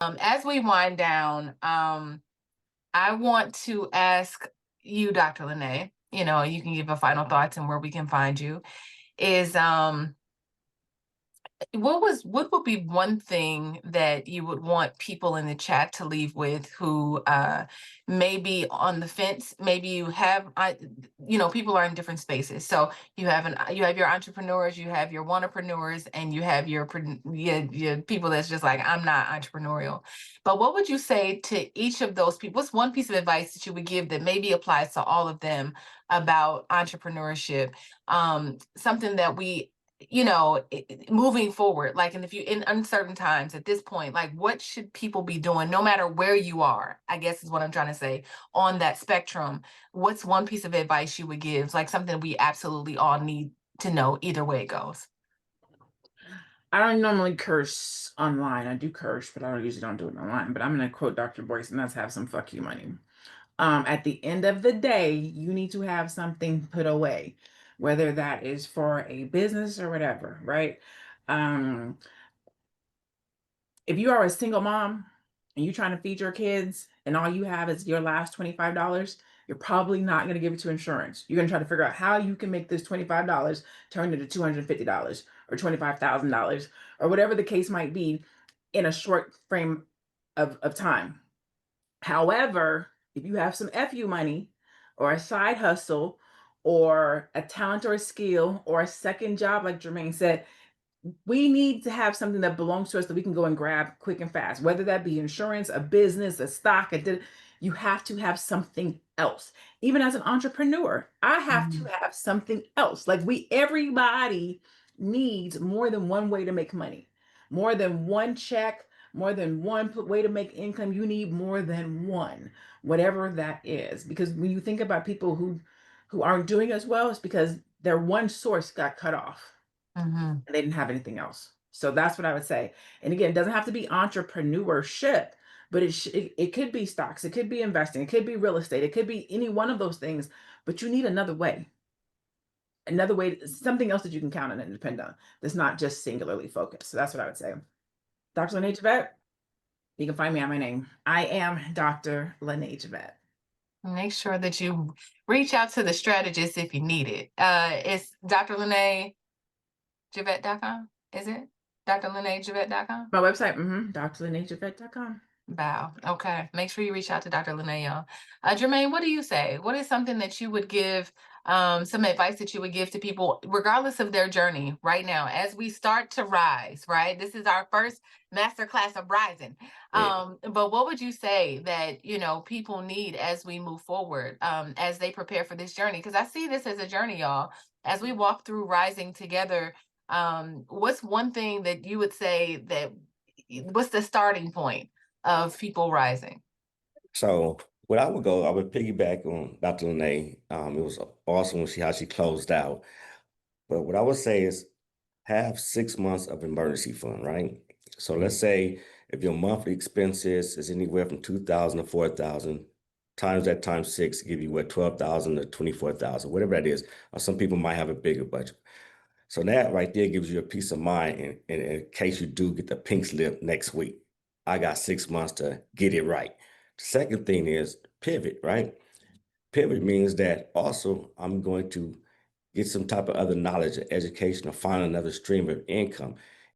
As we wind down, I want to ask you, Dr. Lanae, you can give a final thoughts and where we can find you, is what would be one thing that you would want people in the chat to leave with who may be on the fence? Maybe you have people are in different spaces. So you have your entrepreneurs, you have your wantrepreneurs, and you have your people that's just like, I'm not entrepreneurial. But what would you say to each of those people? What's one piece of advice that you would give that maybe applies to all of them about entrepreneurship? Something that moving forward, like in uncertain times at this point, like what should people be doing no matter where you are, I guess is what I'm trying to say, on that spectrum? What's one piece of advice you would give, like something we absolutely all need to know either way it goes? I don't normally curse online. I do curse, but I usually don't do it online. But I'm going to quote Dr. Boyce, and that's have some fuck you money. At the end of the day, you need to have something put away, whether that is for a business or whatever, right? Um, if you are a single mom and you're trying to feed your kids and all you have is your last $25, you're probably not going to give it to insurance. You're going to try to figure out how you can make this $25 turn into $250 or $25,000 or whatever the case might be in a short frame of time. However, if you have some FU money or a side hustle or a talent or a skill or a second job, like Jermaine said, we need to have something that belongs to us that we can go and grab quick and fast, whether that be insurance, a business, a stock. You have to have something else. Even as an entrepreneur, I have to Mhm. have something else. Like everybody needs more than one way to make money, more than one check, more than one way to make income. You need more than one, whatever that is. Because when you think about people who aren't doing as well, it's because their one source got cut off Mhm. and they didn't have anything else. So that's what I would say. And again, it doesn't have to be entrepreneurship, but it could be stocks, it could be investing, it could be real estate, it could be any one of those things. But you need another way, something else that you can count on and depend on. That's not just singularly focused. So that's what I would say. Dr. Lanae Javette, you can find me on my name. I am Dr. Lanae Javette. Make sure that you reach out to the strategist if you need it. It's drlanaejavette.com. Is it drlanaejavette.com? My website, drlanaejavette.com. Wow. Okay. Make sure you reach out to Dr. Lanae, y'all. Jermaine, what do you say? What is something that you would give, some advice that you would give to people, regardless of their journey right now, as we start to rise, right? This is our first masterclass of rising. Yeah. But what would you say that, people need as we move forward, as they prepare for this journey? Because I see this as a journey, y'all. As we walk through rising together, what's one thing that you would say that, what's the starting point of people rising? So what I would go, I would piggyback on Dr. Lanae. It was awesome how she closed out. But what I would say is have 6 months of emergency fund, right? So let's say if your monthly expenses is anywhere from 2,000 to 4,000, times that times six, give you what, 12,000 to 24,000, whatever that is. Or some people might have a bigger budget. So that right there gives you a peace of mind in case you do get the pink slip next week. I got 6 months to get it right. The second thing is pivot, right? Pivot means that also I'm going to get some type of other knowledge or education or find another stream of income.